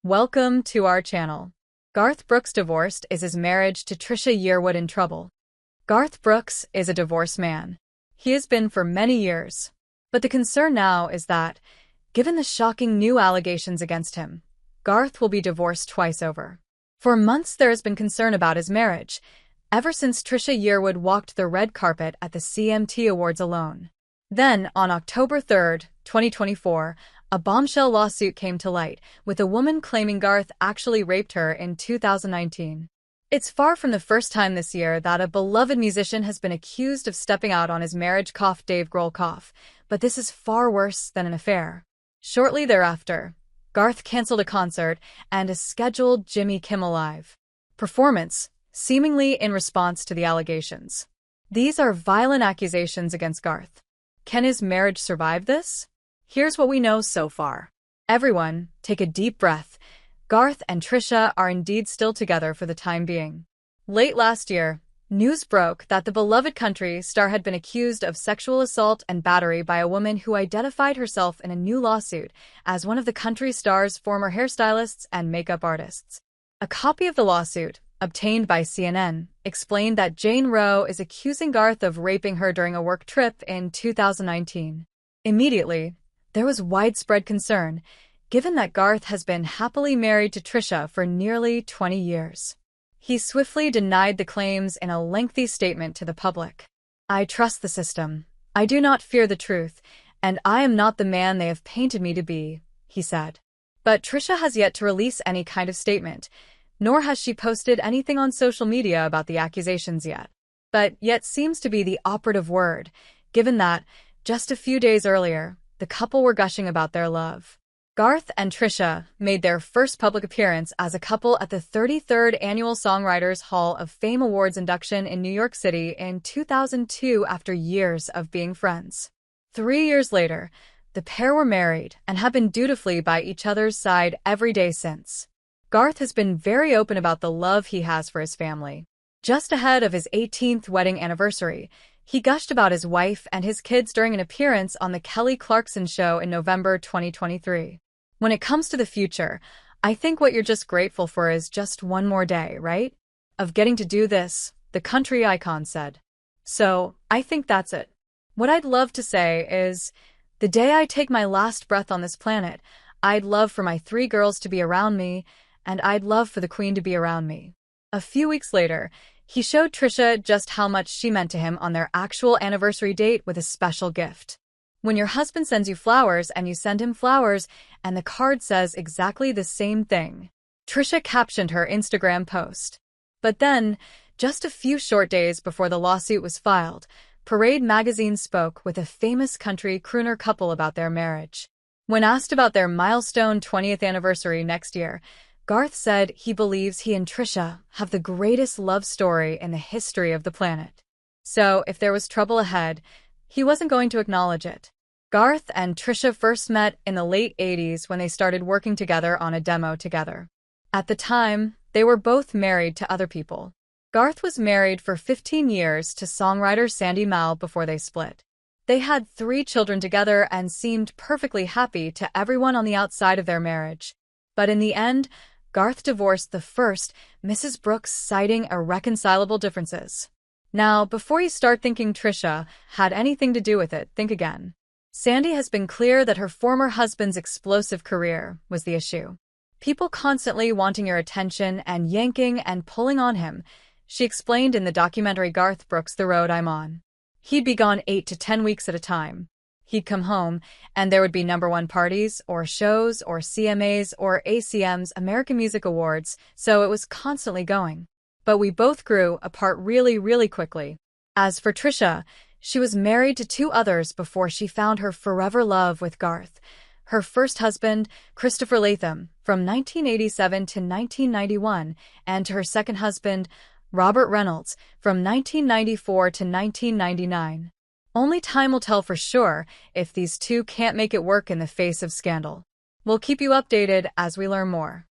Welcome to our channel. Garth Brooks divorced. Is his marriage to Trisha Yearwood in trouble? Garth Brooks is a divorced man. He has been for many years. But the concern now is that, given the shocking new allegations against him, Garth will be divorced twice over. For months there has been concern about his marriage, ever since Trisha Yearwood walked the red carpet at the CMT Awards alone. Then, on October 3, 2024, a bombshell lawsuit came to light, with a woman claiming Garth actually raped her in 2019. It's far from the first time this year that a beloved musician has been accused of stepping out on his marriage. Dave Grohl. But this is far worse than an affair. Shortly thereafter, Garth canceled a concert and a scheduled Jimmy Kimmel Live performance, seemingly in response to the allegations. These are violent accusations against Garth. Can his marriage survive this? Here's what we know so far. Everyone, take a deep breath. Garth and Trisha are indeed still together for the time being. Late last year, news broke that the beloved country star had been accused of sexual assault and battery by a woman who identified herself in a new lawsuit as one of the country star's former hairstylists and makeup artists. A copy of the lawsuit, obtained by CNN, explained that Jane Roe is accusing Garth of raping her during a work trip in 2019. Immediately, there was widespread concern, given that Garth has been happily married to Trisha for nearly 20 years. He swiftly denied the claims in a lengthy statement to the public. "I trust the system. I do not fear the truth, and I am not the man they have painted me to be," he said. But Trisha has yet to release any kind of statement, nor has she posted anything on social media about the accusations yet. But yet seems to be the operative word, given that, just a few days earlier, the couple were gushing about their love. Garth and Trisha made their first public appearance as a couple at the 33rd Annual Songwriters Hall of Fame Awards induction in New York City in 2002 after years of being friends. 3 years later, the pair were married and have been dutifully by each other's side every day since. Garth has been very open about the love he has for his family. Just ahead of his 18th wedding anniversary, he gushed about his wife and his kids during an appearance on The Kelly Clarkson Show in November 2023. "When it comes to the future, I think what you're just grateful for is just one more day, right? Of getting to do this," the country icon said. "So, I think that's it. What I'd love to say is, the day I take my last breath on this planet, I'd love for my 3 girls to be around me, and I'd love for the Queen to be around me." A few weeks later, he showed Trisha just how much she meant to him on their actual anniversary date with a special gift. "When your husband sends you flowers and you send him flowers, and the card says exactly the same thing," Trisha captioned her Instagram post. But then, just a few short days before the lawsuit was filed, Parade magazine spoke with a famous country crooner couple about their marriage. When asked about their milestone 20th anniversary next year, Garth said he believes he and Trisha have the greatest love story in the history of the planet. So, if there was trouble ahead, he wasn't going to acknowledge it. Garth and Trisha first met in the late 80s when they started working together on a demo together. At the time, they were both married to other people. Garth was married for 15 years to songwriter Sandy Mahl before they split. They had 3 children together and seemed perfectly happy to everyone on the outside of their marriage. But in the end, Garth divorced the first, Mrs. Brooks, citing irreconcilable differences. Now, before you start thinking Trisha had anything to do with it, think again. Sandy has been clear that her former husband's explosive career was the issue. "People constantly wanting your attention and yanking and pulling on him," she explained in the documentary Garth Brooks, The Road I'm On. "He'd be gone 8 to 10 weeks at a time. He'd come home, and there would be #1 parties, or shows, or CMAs, or ACMs, American Music Awards, so it was constantly going. But we both grew apart really, really quickly." As for Trisha, she was married to 2 others before she found her forever love with Garth. Her first husband, Christopher Latham, from 1987 to 1991, and to her second husband, Robert Reynolds, from 1994 to 1999. Only time will tell for sure if these 2 can't make it work in the face of scandal. We'll keep you updated as we learn more.